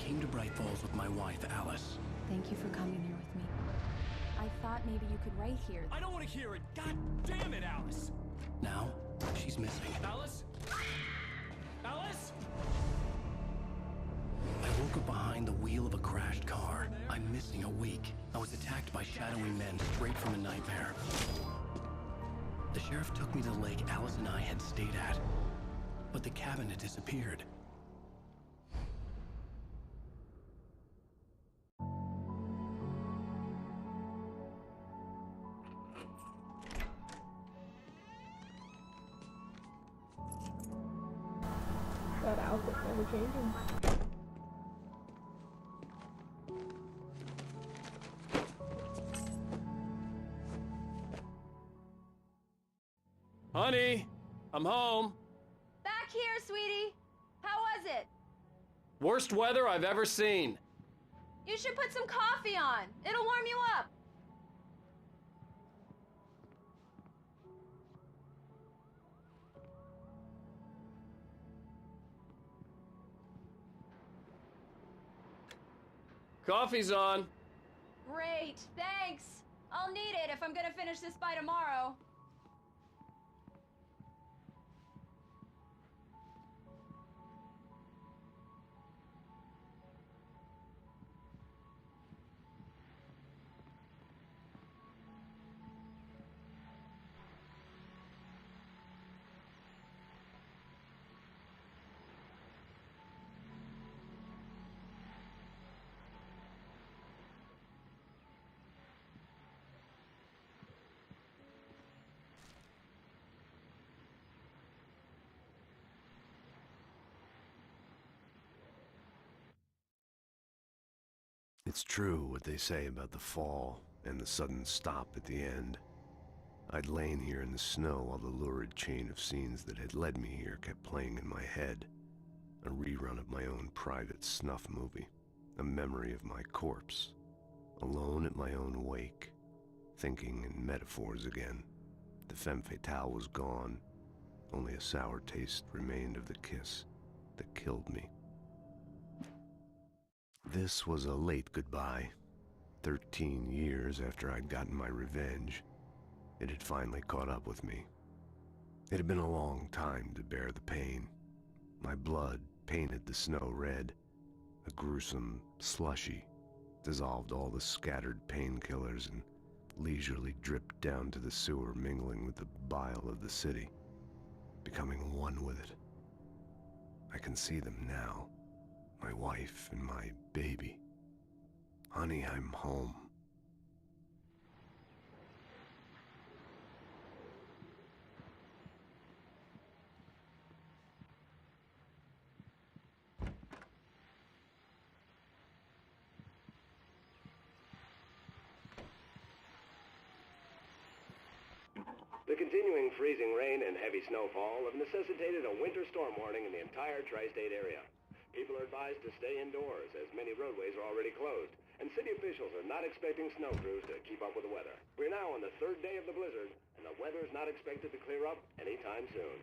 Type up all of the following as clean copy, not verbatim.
came to Bright Falls with my wife, Alice. Thank you for coming here with me. I thought maybe you could write here. I don't want to hear it! God damn it, Alice! Now, she's missing. Alice? Alice? I woke up behind the wheel of a crashed car. I'm missing a week. I was attacked by shadowy men straight from a nightmare. The sheriff took me to the lake Alice and I had stayed at, but the cabin had disappeared. That outfit's never changing. Honey, I'm home. Back here, sweetie. How was it? Worst weather I've ever seen. You should put some coffee on. It'll warm you up. Coffee's on. Great, thanks. I'll need it if I'm gonna finish this by tomorrow. It's true what they say about the fall and the sudden stop at the end. I'd lain here in the snow while the lurid chain of scenes that had led me here kept playing in my head. A rerun of my own private snuff movie. A memory of my corpse. Alone at my own wake. Thinking in metaphors again. The femme fatale was gone. Only a sour taste remained of the kiss that killed me. This was a late goodbye. 13 years after I'd gotten my revenge, it had finally caught up with me. It had been a long time to bear the pain. My blood painted the snow red. A gruesome slushy dissolved all the scattered painkillers and leisurely dripped down to the sewer, mingling with the bile of the city, becoming one with it. I can see them now. My wife and my baby. Honey, I'm home. The continuing freezing rain and heavy snowfall have necessitated a winter storm warning in the entire tri-state area. People are advised to stay indoors, as many roadways are already closed, and city officials are not expecting snow crews to keep up with the weather. We're now on the third day of the blizzard, and the weather is not expected to clear up anytime soon.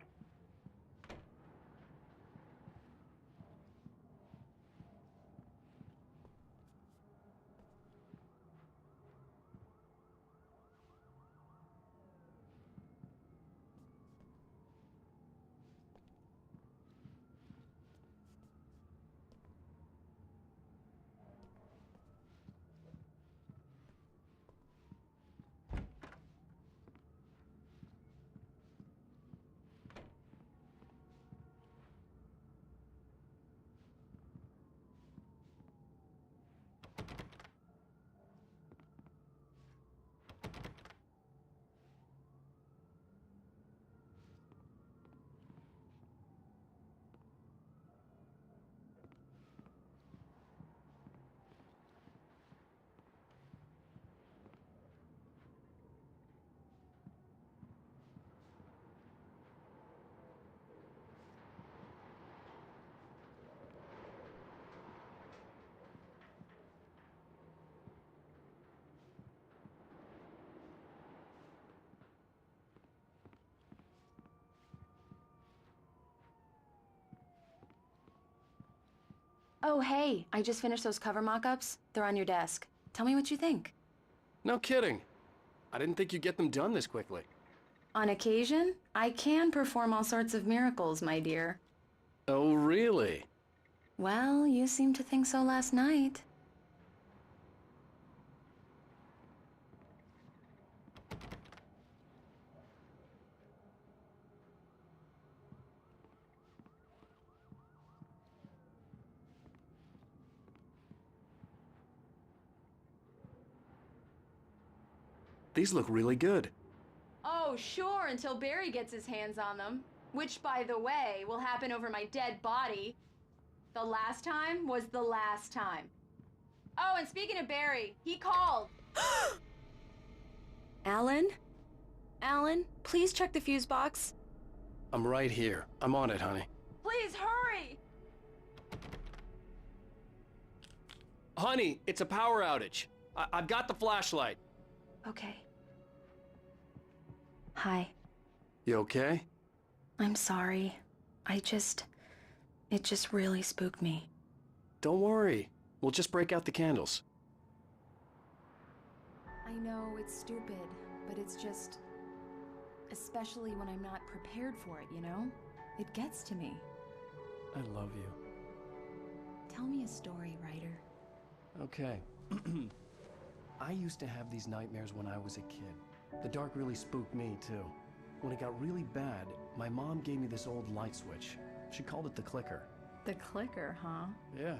Oh, hey, I just finished those cover mock-ups. They're on your desk. Tell me what you think. No kidding. I didn't think you'd get them done this quickly. On occasion, I can perform all sorts of miracles, my dear. Oh, really? Well, you seemed to think so last night. These look really good. Oh, sure, until Barry gets his hands on them. Which, by the way, will happen over my dead body. The last time was the last time. Oh, and speaking of Barry, he called. Alan? Alan, please check the fuse box. I'm right here. I'm on it, honey. Please hurry! Honey, it's a power outage. I've got the flashlight. Okay. Hi. You okay? I'm sorry. It just really spooked me. Don't worry. We'll just break out the candles. I know it's stupid, but it's just... especially when I'm not prepared for it, you know? It gets to me. I love you. Tell me a story, writer. Okay. I used to have these nightmares when I was a kid. The dark really spooked me, too. When it got really bad, my mom gave me this old light switch. She called it the clicker. The clicker, huh? Yeah.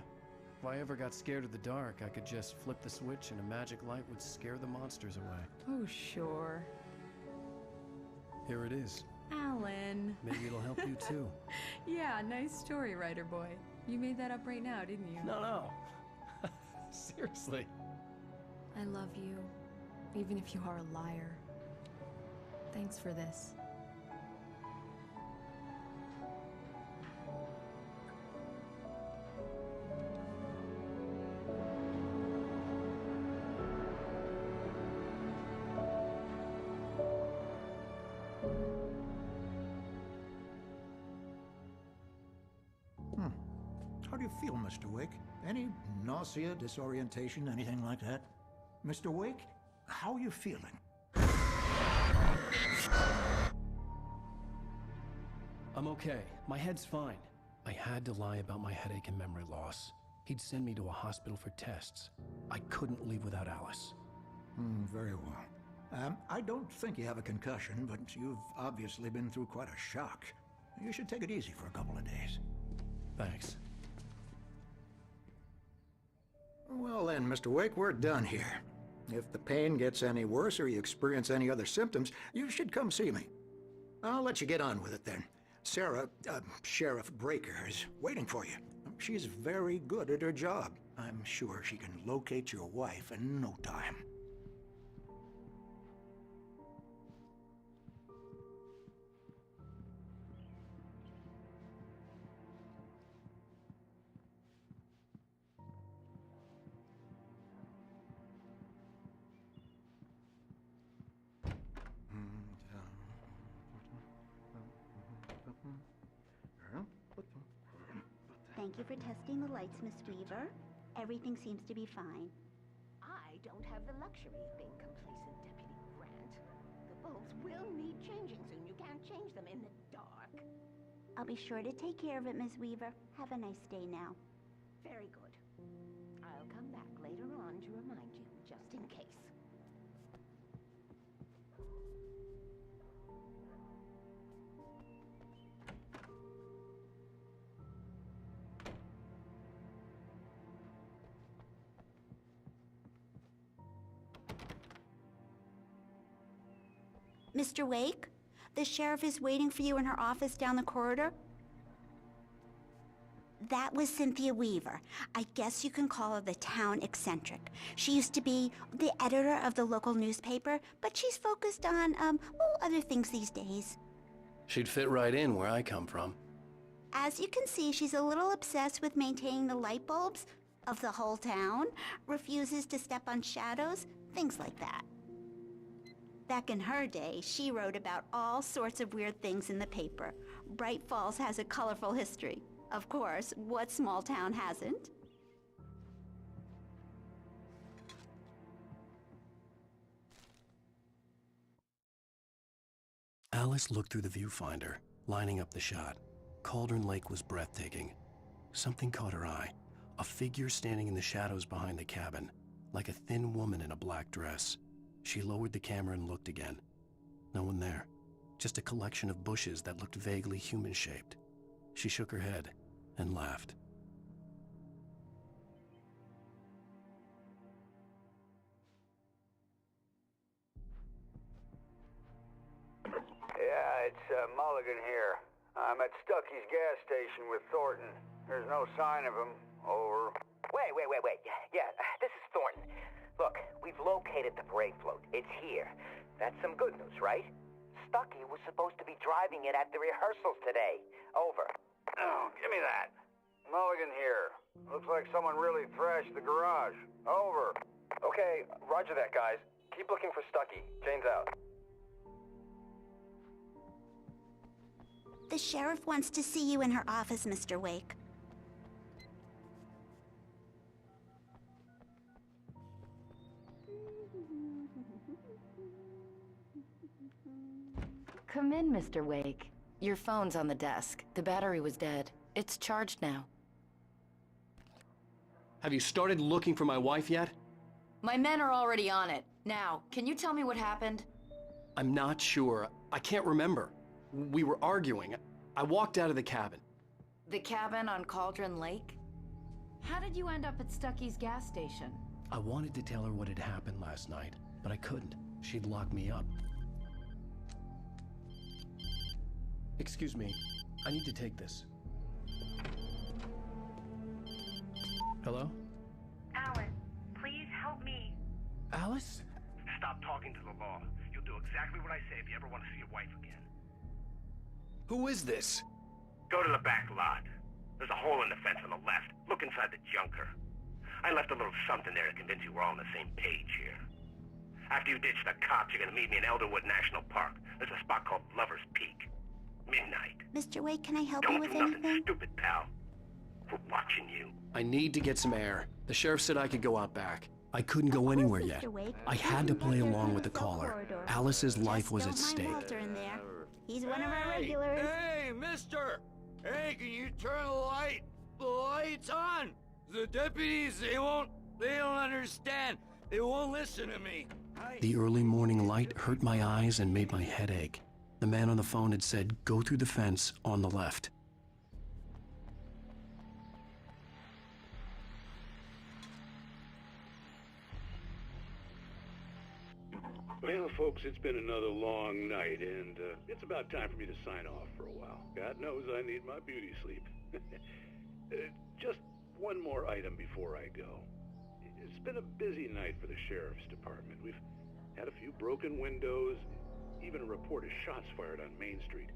If I ever got scared of the dark, I could just flip the switch and a magic light would scare the monsters away. Oh, sure. Here it is. Alan. Maybe it'll help you, too. Yeah, nice story, writer boy. You made that up right now, didn't you? No. Seriously. I love you, even if you are a liar. Thanks for this. How do you feel, Mr. Wake? Any nausea, disorientation, anything like that? Mr. Wake, how are you feeling? I'm okay. My head's fine. I had to lie about my headache and memory loss. He'd send me to a hospital for tests. I couldn't leave without Alice. Very well. I don't think you have a concussion, but you've obviously been through quite a shock. You should take it easy for a couple of days. Thanks. Well then, Mr. Wake, we're done here. If the pain gets any worse or you experience any other symptoms, you should come see me. I'll let you get on with it then. Sarah, Sheriff Breaker, is waiting for you. She's very good at her job. I'm sure she can locate your wife in no time. Thank you for testing the lights, Miss Weaver. Everything seems to be fine. I don't have the luxury of being complacent, Deputy Grant. The bulbs will need changing soon. You can't change them in the dark. I'll be sure to take care of it, Miss Weaver. Have a nice day now. Very good. I'll come back later on to remind you, just in case. Mr. Wake, the sheriff is waiting for you in her office down the corridor. That was Cynthia Weaver. I guess you can call her the town eccentric. She used to be the editor of the local newspaper, but she's focused on, other things these days. She'd fit right in where I come from. As you can see, she's a little obsessed with maintaining the light bulbs of the whole town, refuses to step on shadows, things like that. Back in her day, she wrote about all sorts of weird things in the paper. Bright Falls has a colorful history. Of course, what small town hasn't? Alice looked through the viewfinder, lining up the shot. Cauldron Lake was breathtaking. Something caught her eye. A figure standing in the shadows behind the cabin, like a thin woman in a black dress. She lowered the camera and looked again. No one there. Just a collection of bushes that looked vaguely human-shaped. She shook her head and laughed. Yeah, it's Mulligan here. I'm at Stucky's gas station with Thornton. There's no sign of him. Over. Wait. Yeah, this is Thornton. Look, we've located the parade float. It's here. That's some good news, right? Stucky was supposed to be driving it at the rehearsals today. Over. Oh, give me that. Mulligan here. Looks like someone really thrashed the garage. Over. Okay, roger that, guys. Keep looking for Stucky. Jane's out. The sheriff wants to see you in her office, Mr. Wake. Come in, Mr. Wake. Your phone's on the desk. The battery was dead. It's charged now. Have you started looking for my wife yet? My men are already on it. Now, can you tell me what happened? I'm not sure. I can't remember. We were arguing. I walked out of the cabin. The cabin on Cauldron Lake? How did you end up at Stucky's gas station? I wanted to tell her what had happened last night, but I couldn't. She'd lock me up. Excuse me. I need to take this. Hello? Alice, please help me. Alice? Stop talking to the law. You'll do exactly what I say if you ever want to see your wife again. Who is this? Go to the back lot. There's a hole in the fence on the left. Look inside the junker. I left a little something there to convince you we're all on the same page here. After you ditch the cops, you're gonna meet me in Elderwood National Park. There's a spot called Lover's Peak. Midnight. Mr. Wake, can I help you Don't with do nothing anything? stupid, pal. We're watching you. I need to get some air. The sheriff said I could go out back. I couldn't go anywhere yet. I had to play along with the caller. Alice's life was at stake. Walter in there. He's one of our regulars. Hey, mister! Hey, can you turn the lights on? The deputies, they don't understand. They won't listen to me. The early morning light hurt my eyes and made my head ache. The man on the phone had said, go through the fence on the left. Well, folks, it's been another long night, and it's about time for me to sign off for a while. God knows I need my beauty sleep. Just one more item before I go. It's been a busy night for the sheriff's department. We've had a few broken windows, even a report of shots fired on Main Street.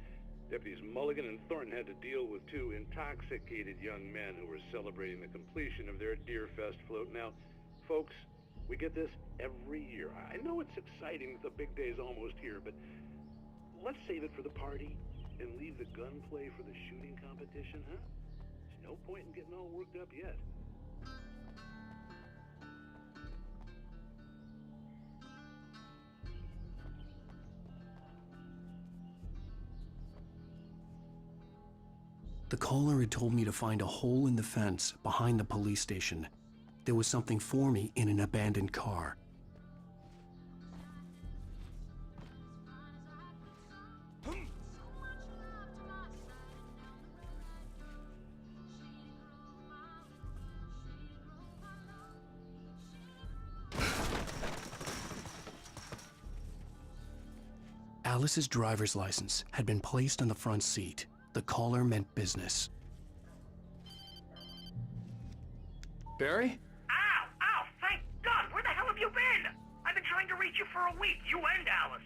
Deputies Mulligan and Thornton had to deal with two intoxicated young men who were celebrating the completion of their Deerfest float. Now, folks, we get this every year. I know it's exciting that the big day's almost here, but let's save it for the party and leave the gunplay for the shooting competition, huh? There's no point in getting all worked up yet. The caller had told me to find a hole in the fence behind the police station. There was something for me in an abandoned car. Alice's driver's license had been placed on the front seat. The caller meant business. Barry? Ow! Thank God! Where the hell have you been? I've been trying to reach you for a week, you and Alice.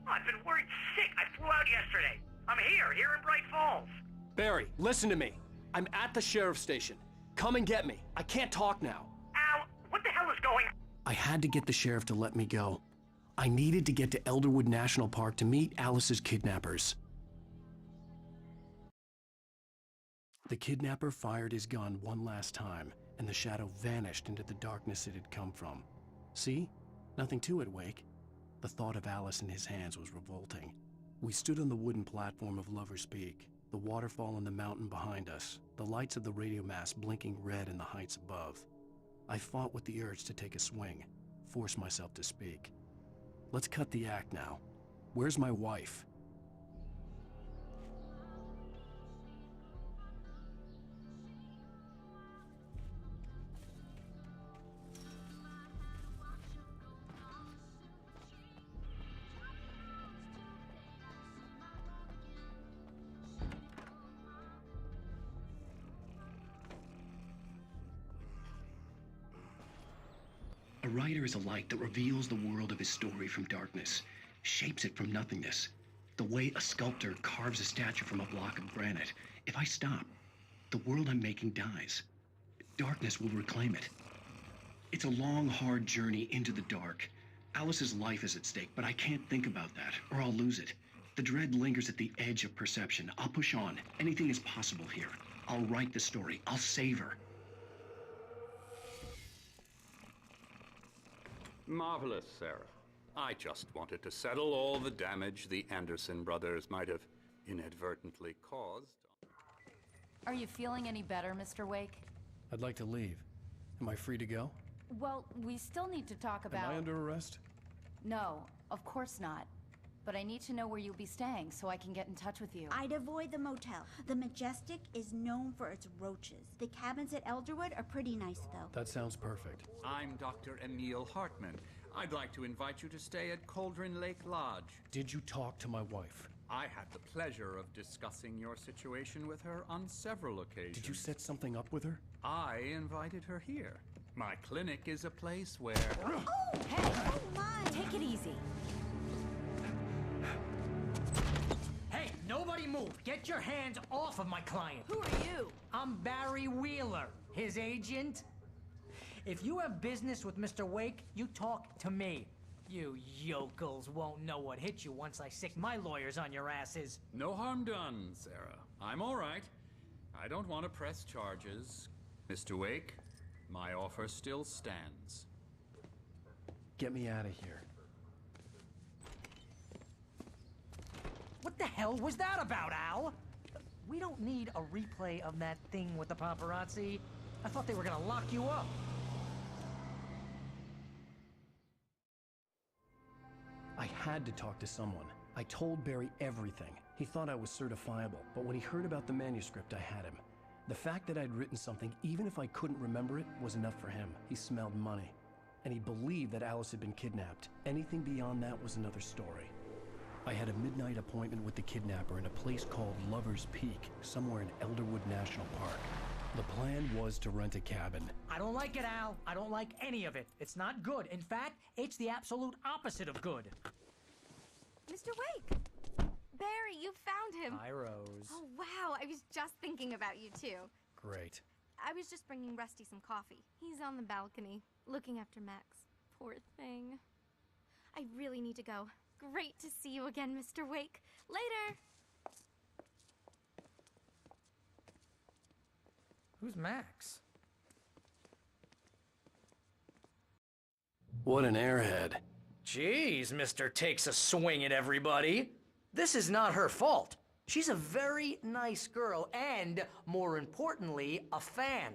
Oh, I've been worried sick. I flew out yesterday. I'm here in Bright Falls. Barry, listen to me. I'm at the sheriff's station. Come and get me. I can't talk now. Al, what the hell is going on? I had to get the sheriff to let me go. I needed to get to Elderwood National Park to meet Alice's kidnappers. The kidnapper fired his gun one last time, and the shadow vanished into the darkness it had come from. See? Nothing to it, Wake. The thought of Alice in his hands was revolting. We stood on the wooden platform of Lover's Peak, the waterfall and the mountain behind us, the lights of the radio mast blinking red in the heights above. I fought with the urge to take a swing, force myself to speak. Let's cut the act now. Where's my wife? A writer is a light that reveals the world of his story from darkness, shapes it from nothingness. The way a sculptor carves a statue from a block of granite. If I stop, the world I'm making dies. Darkness will reclaim it. It's a long, hard journey into the dark. Alice's life is at stake, but I can't think about that, or I'll lose it. The dread lingers at the edge of perception. I'll push on. Anything is possible here. I'll write the story. I'll save her. Marvelous, Sarah. I just wanted to settle all the damage the Anderson brothers might have inadvertently caused. Are you feeling any better, Mr. Wake? I'd like to leave. Am I free to go? Well, we still need to talk about... Am I under arrest? No, of course not. But I need to know where you'll be staying so I can get in touch with you. I'd avoid the motel. The Majestic is known for its roaches. The cabins at Elderwood are pretty nice, though. That sounds perfect. I'm Dr. Emil Hartman. I'd like to invite you to stay at Cauldron Lake Lodge. Did you talk to my wife? I had the pleasure of discussing your situation with her on several occasions. Did you set something up with her? I invited her here. My clinic is a place where... Oh! Hey! Oh, my! Take it easy. Hey, nobody move! Get your hands off of my client! Who are you? I'm Barry Wheeler, his agent. If you have business with Mr. Wake, you talk to me. You yokels won't know what hit you once I sick my lawyers on your asses. No harm done, Sarah. I'm all right. I don't want to press charges. Mr. Wake, my offer still stands. Get me out of here. What the hell was that about, Al? We don't need a replay of that thing with the paparazzi. I thought they were gonna lock you up. I had to talk to someone. I told Barry everything. He thought I was certifiable, but when he heard about the manuscript, I had him. The fact that I'd written something, even if I couldn't remember it, was enough for him. He smelled money. And he believed that Alice had been kidnapped. Anything beyond that was another story. I had a midnight appointment with the kidnapper in a place called Lover's Peak, somewhere in Elderwood National Park. The plan was to rent a cabin. I don't like it, Al. I don't like any of it. It's not good. In fact, it's the absolute opposite of good. Mr. Wake! Barry, you found him! Hi, Rose. Oh, wow. I was just thinking about you, too. Great. I was just bringing Rusty some coffee. He's on the balcony, looking after Max. Poor thing. I really need to go. Great to see you again, Mr. Wake. Later! Who's Max? What an airhead. Jeez, Mr. Takes a swing at everybody. This is not her fault. She's a very nice girl and, more importantly, a fan.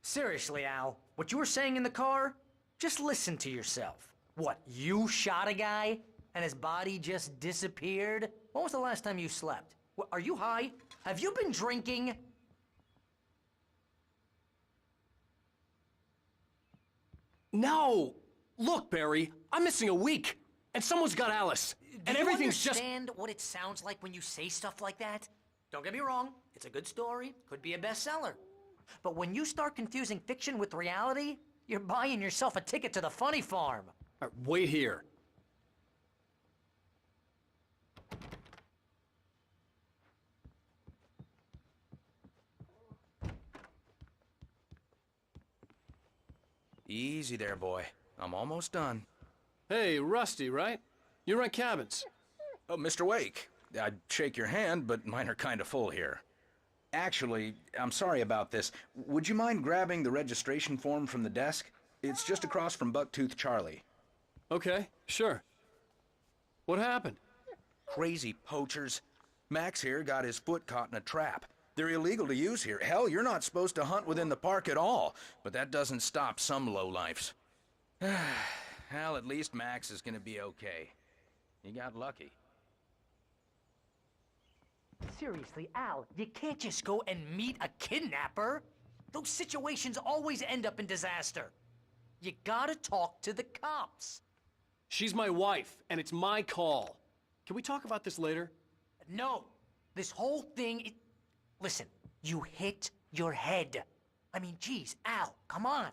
Seriously, Al, what you were saying in the car? Just listen to yourself. What, you shot a guy and his body just disappeared? When was the last time you slept? What, are you high? Have you been drinking? No! Look, Barry, I'm missing a week, and someone's got Alice, and everything's just... Do you understand what it sounds like when you say stuff like that? Don't get me wrong, it's a good story, could be a bestseller. But when you start confusing fiction with reality, you're buying yourself a ticket to the funny farm. Wait here. Easy there, boy. I'm almost done. Hey, Rusty, right? You rent cabins. Oh, Mr. Wake. I'd shake your hand, but mine are kind of full here. Actually, I'm sorry about this. Would you mind grabbing the registration form from the desk? It's just across from Bucktooth Charlie. Okay, sure. What happened? Crazy poachers. Max here got his foot caught in a trap. They're illegal to use here. Hell, you're not supposed to hunt within the park at all. But that doesn't stop some lowlifes. Well, at least Max is gonna be okay. You got lucky. Seriously, Al, you can't just go and meet a kidnapper. Those situations always end up in disaster. You gotta talk to the cops. She's my wife, and it's my call. Can we talk about this later? No. This whole thing, Listen, you hit your head. I mean, geez, Al, come on.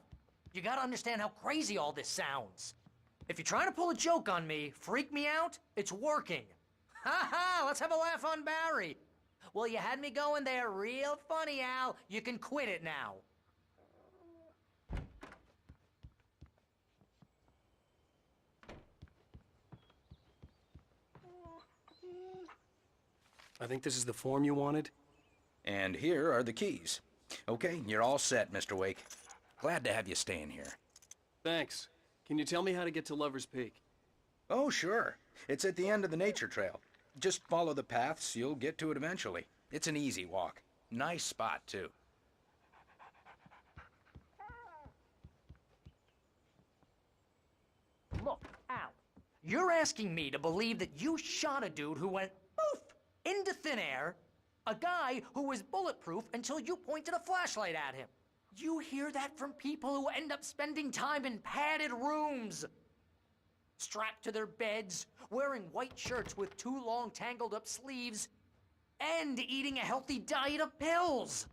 You gotta understand how crazy all this sounds. If you're trying to pull a joke on me, freak me out, it's working. Ha ha, let's have a laugh on Barry. Well, you had me going there real funny, Al. You can quit it now. I think this is the form you wanted. And here are the keys. Okay, you're all set, Mr. Wake. Glad to have you staying here. Thanks. Can you tell me how to get to Lover's Peak? Oh, sure. It's at the end of the nature trail. Just follow the paths, you'll get to it eventually. It's an easy walk. Nice spot, too. Look, Al, you're asking me to believe that you shot a dude who went poof into thin air, a guy who was bulletproof until you pointed a flashlight at him. You hear that from people who end up spending time in padded rooms, strapped to their beds, wearing white shirts with too long tangled up sleeves, and eating a healthy diet of pills.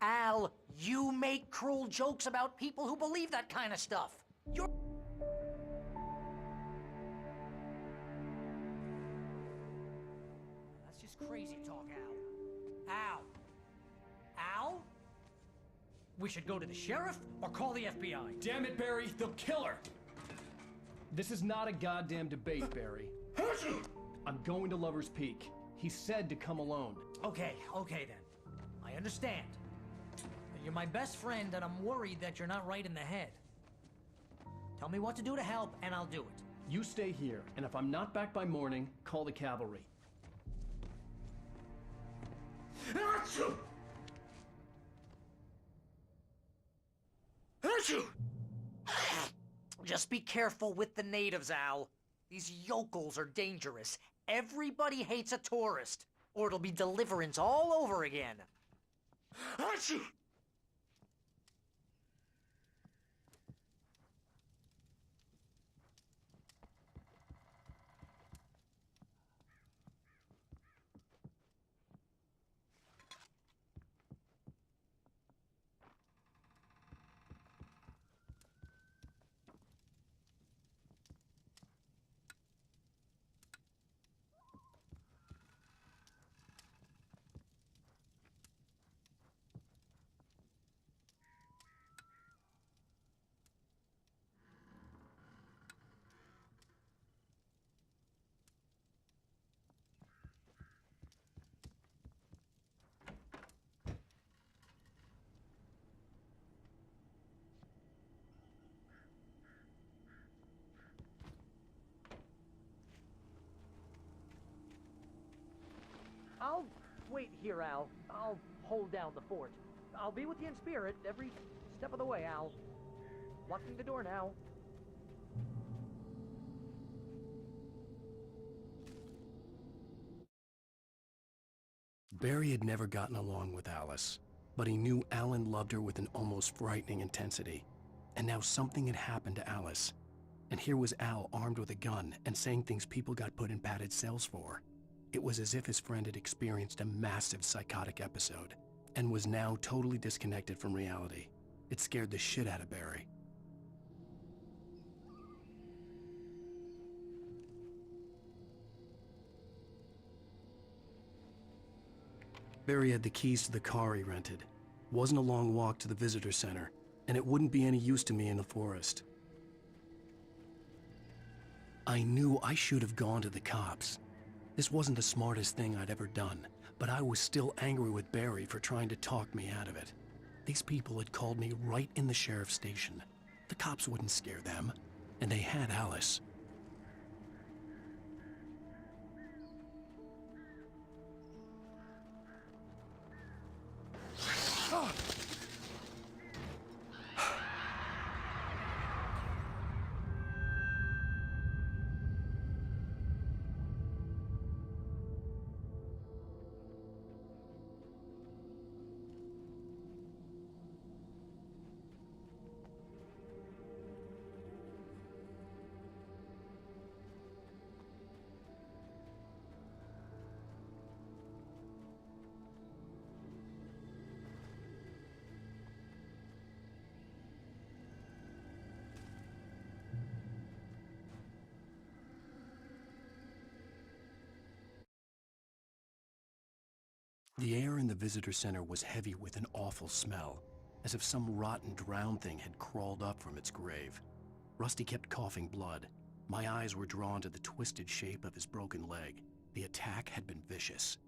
Al, you make cruel jokes about people who believe that kind of stuff. You're... That's just crazy talk, Al. Al. Al? We should go to the sheriff or call the FBI. Damn it, Barry, they'll kill her! This is not a goddamn debate, Barry. I'm going to Lover's Peak. He said to come alone. Okay then. I understand. You're my best friend, and I'm worried that you're not right in the head. Tell me what to do to help, and I'll do it. You stay here, and if I'm not back by morning, call the cavalry. Achoo! Achoo! Just be careful with the natives, Al. These yokels are dangerous. Everybody hates a tourist, or it'll be Deliverance all over again. Achoo! I'll wait here, Al. I'll hold down the fort. I'll be with you in spirit every step of the way, Al. Locking the door now. Barry had never gotten along with Alice, but he knew Alan loved her with an almost frightening intensity. And now something had happened to Alice. And here was Al armed with a gun and saying things people got put in padded cells for. It was as if his friend had experienced a massive psychotic episode and was now totally disconnected from reality. It scared the shit out of Barry. Barry had the keys to the car he rented. Wasn't a long walk to the visitor center, and it wouldn't be any use to me in the forest. I knew I should have gone to the cops. This wasn't the smartest thing I'd ever done, but I was still angry with Barry for trying to talk me out of it. These people had called me right in the sheriff's station. The cops wouldn't scare them, and they had Alice. The air in the visitor center was heavy with an awful smell, as if some rotten drowned thing had crawled up from its grave. Rusty kept coughing blood. My eyes were drawn to the twisted shape of his broken leg. The attack had been vicious.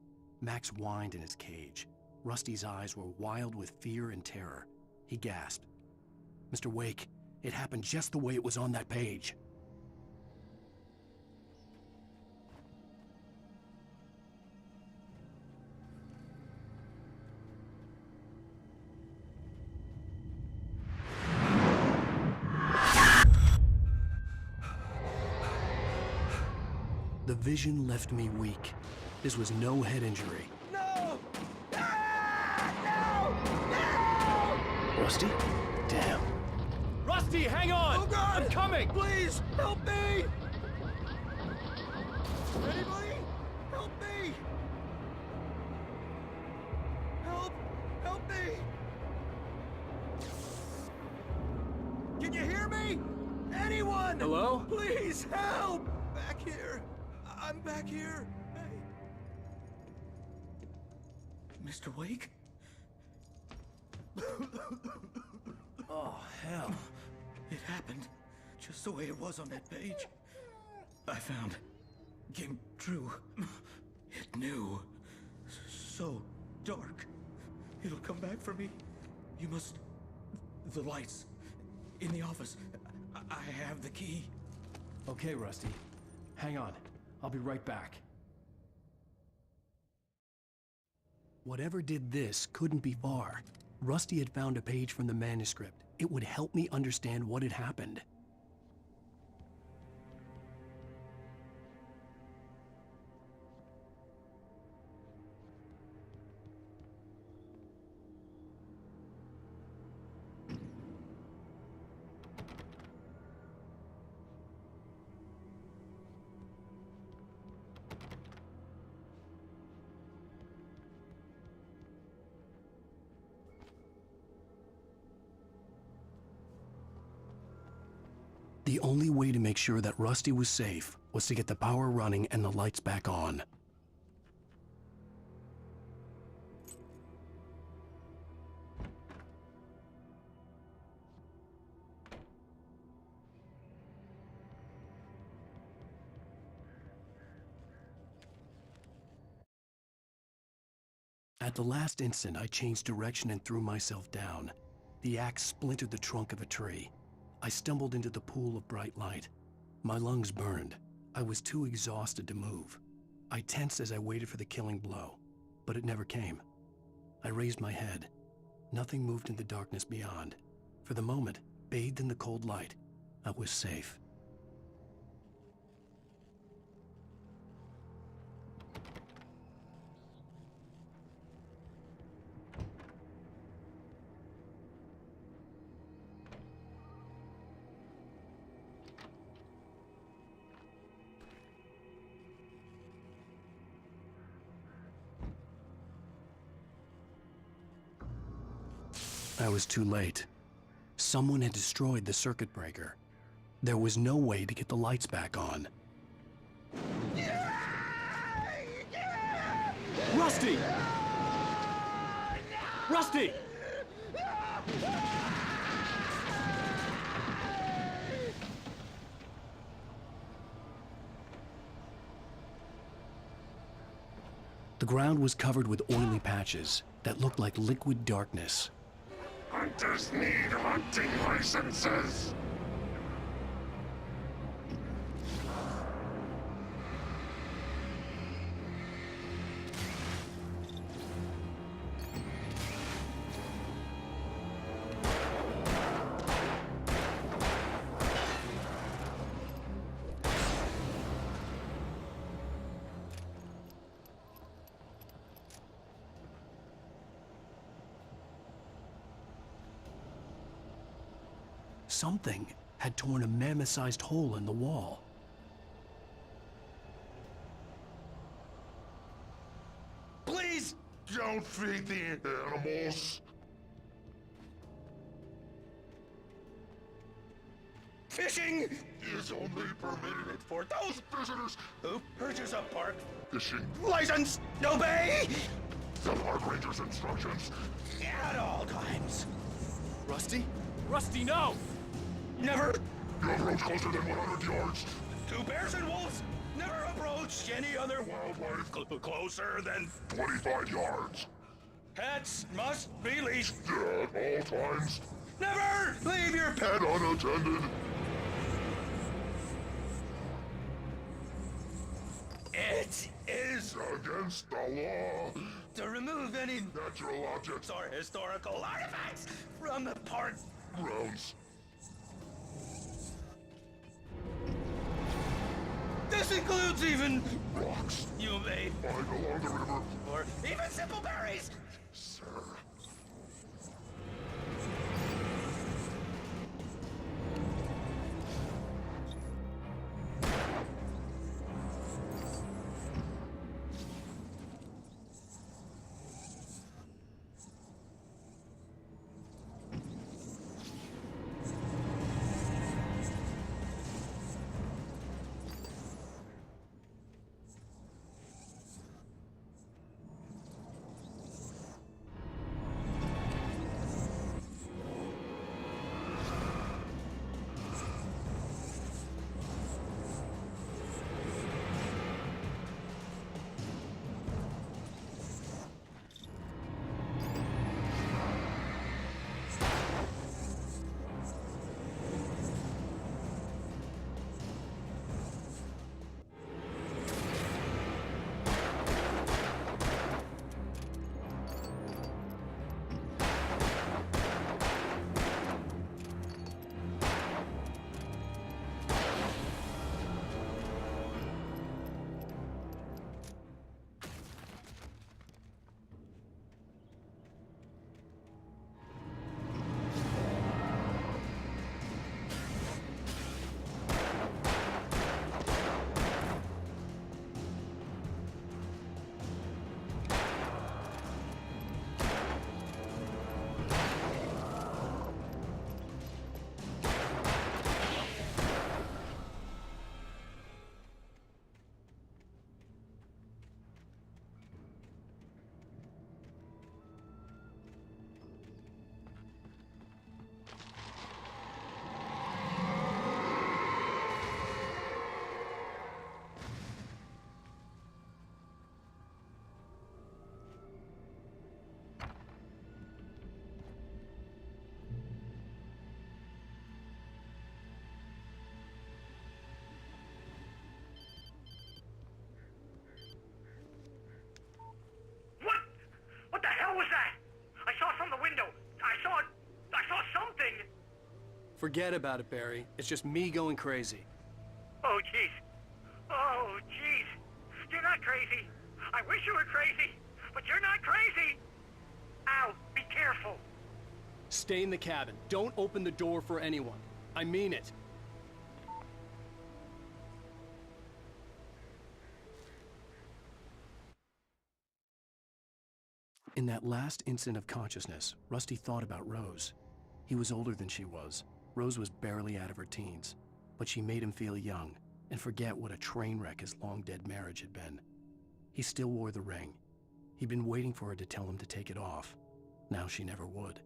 Max whined in his cage. Rusty's eyes were wild with fear and terror. He gasped. "Mr. Wake, it happened just the way it was on that page." The vision left me weak. This was no head injury. No! Ah! No! No! Rusty? Damn. Rusty, hang on! Oh God! I'm coming! Please, help me! Anybody? Help me! Help! Help me! Can you hear me? Anyone? Hello? Please, help! Back here. I'm back here. Hey. Mr. Wake? Oh, hell. It happened just the way it was on that page. I found. Came true. It knew. So dark. It'll come back for me. You must... The lights. In the office. I have the key. Okay, Rusty. Hang on. I'll be right back. Whatever did this couldn't be far. Rusty had found a page from the manuscript. It would help me understand what had happened. The only way to make sure that Rusty was safe was to get the power running and the lights back on. At the last instant, I changed direction and threw myself down. The axe splintered the trunk of a tree. I stumbled into the pool of bright light. My lungs burned. I was too exhausted to move. I tensed as I waited for the killing blow, but it never came. I raised my head. Nothing moved in the darkness beyond. For the moment, bathed in the cold light, I was safe. I was too late. Someone had destroyed the circuit breaker. There was no way to get the lights back on. Rusty! Rusty! ground was covered with oily patches that looked like liquid darkness. Hunters need hunting licenses. Something had torn a mammoth-sized hole in the wall. Please don't feed the animals. Fishing is only permitted for those visitors who purchase a park fishing license. Obey the park ranger's instructions at all times. Rusty? Rusty, no! Never. You approach closer than 100 yards. To bears and wolves, never approach any other Wildlife closer than 25 yards. Pets must be leashed At all times. Never leave your Pet unattended. It is against the law to remove any natural objects or historical artifacts from the park grounds. This includes even rocks you may find along the river, or even simple berries. Sir. What the hell was that? I saw from the window. I saw something. Forget about it, Barry. It's just me going crazy. Oh, jeez. Oh, jeez. You're not crazy. I wish you were crazy, but you're not crazy. Ow, be careful. Stay in the cabin. Don't open the door for anyone. I mean it. In that last instant of consciousness, Rusty thought about Rose. He was older than she was. Rose was barely out of her teens, but she made him feel young and forget what a train wreck his long-dead marriage had been. He still wore the ring. He'd been waiting for her to tell him to take it off. Now she never would.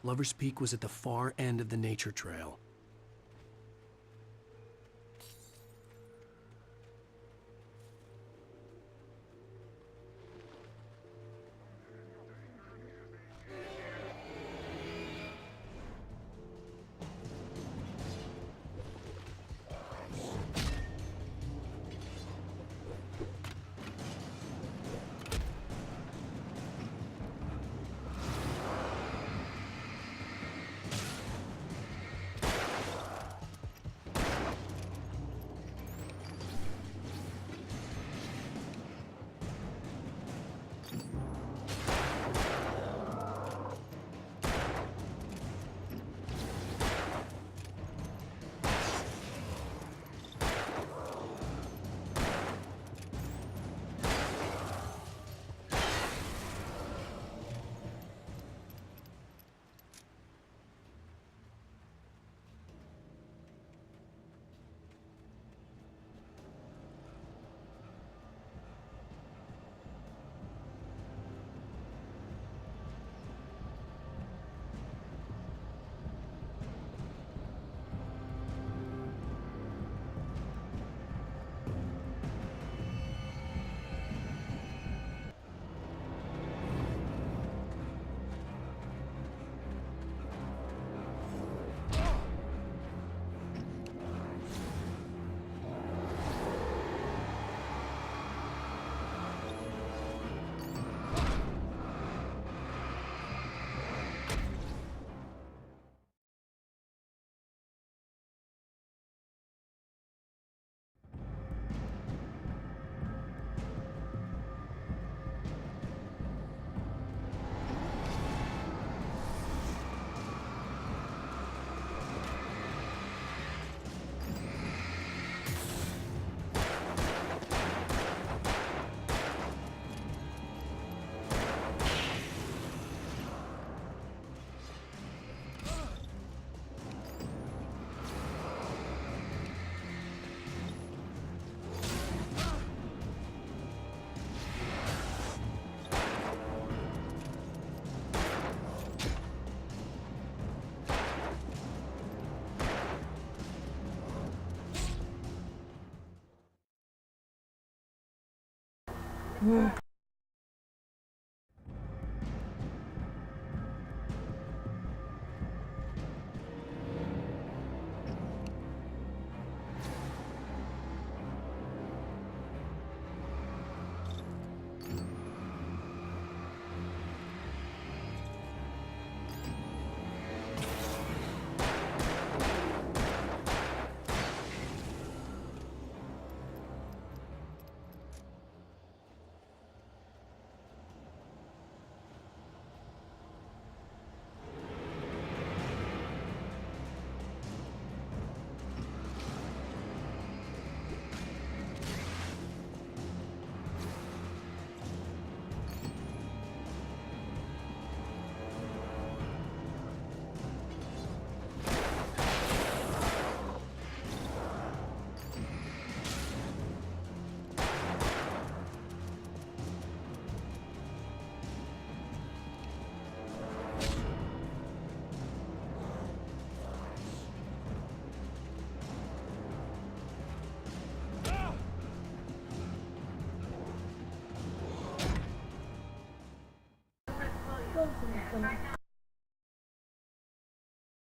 Lover's Peak was at the far end of the nature trail.